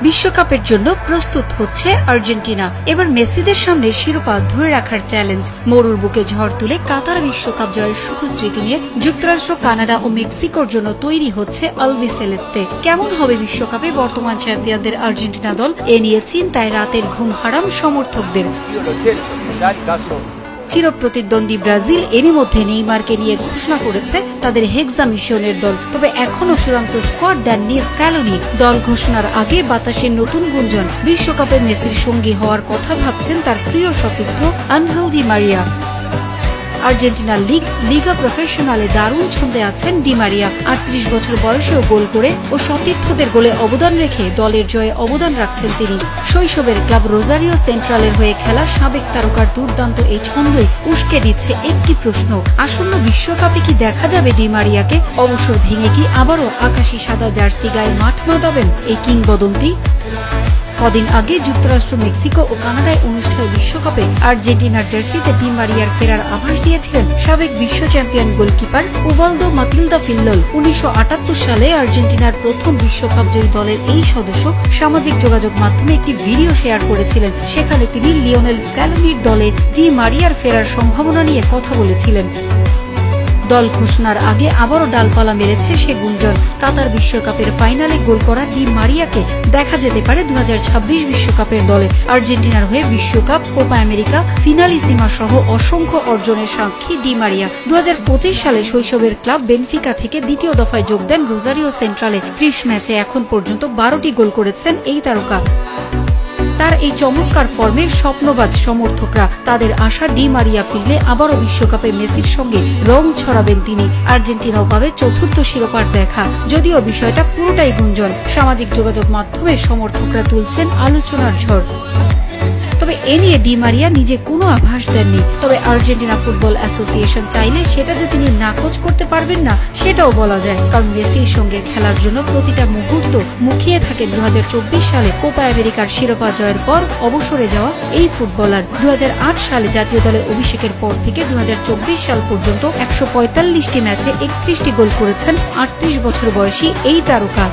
বিশ্বকাপের জন্য প্রস্তুত হচ্ছে আর্জেন্টিনা। এবার মেসিদের সামনে শিরোপা ধরে রাখার চ্যালেঞ্জ। মরুর বুকে ঝড় তুলে কাতার বিশ্বকাপ জয়ের সুখ স্মৃতি নিয়ে যুক্তরাষ্ট্র, কানাডা ও মেক্সিকোর জন্য তৈরি হচ্ছে আলবিসেলেস্তে। কেমন হবে বিশ্বকাপে বর্তমান চ্যাম্পিয়নদের আর্জেন্টিনা দল, এ নিয়ে চিন্তায় রাতের ঘুম হারাম সমর্থকদের। চিরপ্রতিদ্বন্দ্বী ব্রাজিল এরই মধ্যে নেইমারকে নিয়ে ঘোষণা করেছে তাদের হেক্সা মিশনের দল। তবে এখনো চূড়ান্ত স্কোয়াড দেননি স্ক্যালোনি। দল ঘোষণার আগে বাতাসের নতুন গুঞ্জন, বিশ্বকাপে মেসির সঙ্গী হওয়ার কথা ভাবছেন তার প্রিয় সতীর্থ আনহেল ডি মারিয়া। আর্জেন্টিনার লিগা প্রফেশনালে দারুণ ছন্দে আছেন ডি মারিয়া। 38 বছর বয়সেও গোল করে ও সতীর্থদের গোলে অবদান রেখে দলের জয়ে অবদান রাখছেন তিনি। শৈশবের ক্লাব রোজারিও সেন্ট্রালের হয়ে খেলা সাবেক তারকার দুর্দান্ত এই ছন্দই উস্কে দিচ্ছে একটি প্রশ্ন, আসন্ন বিশ্বকাপে কি দেখা যাবে ডি মারিয়াকে? অবসর ভেঙে কি আবারও আকাশি সাদা জার্সি গায়ে মাঠ মাতাবেন এই কিংবদন্তি? কদিন আগে যুক্তরাষ্ট্র, মেক্সিকো ও কানাডায় অনুষ্ঠিত বিশ্বকাপে আর্জেন্টিনার জার্সিতে ডি মারিয়ার ফেরার আভাস দিয়েছিলেন সাবেক বিশ্ব চ্যাম্পিয়ন গোলকিপার উভালদো মাতিলদা ফিল্লোল। 1978 সালে আর্জেন্টিনার প্রথম বিশ্বকাপ জয়ী দলের এই সদস্য সামাজিক যোগাযোগ মাধ্যমে একটি ভিডিও শেয়ার করেছিলেন। সেখানে তিনি লিওনেল স্ক্যালোনির দলে ডি মারিয়ার ফেরার সম্ভাবনা নিয়ে কথা বলেছিলেন। দল ঘোষণার আগে আবারও ডালপালা মেরেছে সে গুঞ্জন। কাতার বিশ্বকাপের ফাইনালে গোল করা ডি মারিয়াকে দেখা যেতে পারে 2026 বিশ্বকাপের দলে। আর্জেন্টিনার হয়ে বিশ্বকাপ, কোপা আমেরিকা, ফিনালিসিমা সহ অসংখ্য অর্জনের সাক্ষী ডি মারিয়া। 2025 সালে শৈশবের ক্লাব বেনফিকা থেকে দ্বিতীয় দফায় যোগ দেন রোজারিও সেন্ট্রালে। 30 ম্যাচে এখন পর্যন্ত 12টি গোল করেছেন এই তারকা। তার এই চমৎকার ফর্মের স্বপ্নবাজ সমর্থকরা। তাদের আশা ডি মারিয়া ফিরলে আবারও বিশ্বকাপে মেসির সঙ্গে রং ছড়াবেন তিনি। আর্জেন্টিনাও পাবে চতুর্থ শিরোপার দেখা। যদিও বিষয়টা পুরোটাই গুঞ্জন, সামাজিক যোগাযোগ মাধ্যমে সমর্থকরা তুলছেন আলোচনার ঝড়। তবে এ নিয়ে ডি মারিয়া নিজে কোনো আভাস দেননি। তবে আর্জেন্টিনা ফুটবল অ্যাসোসিয়েশন চাইলে সেটা যে তিনি নাকচ করতে পারবেন না সেটাও বলা যায়, কারণ মেসির সঙ্গে খেলার জন্য প্রতিটা মুহূর্ত মুখিয়ে থাকেন 2024 সালে কোপা আমেরিকার শিরোপা জয়ের পর অবসরে যাওয়া এই ফুটবলার। 2008 সালে জাতীয় দলে অভিষেকের পর থেকে 2024 সাল পর্যন্ত 145টি ম্যাচে 31টি গোল করেছেন 38 বছর বয়সী এই তারকা।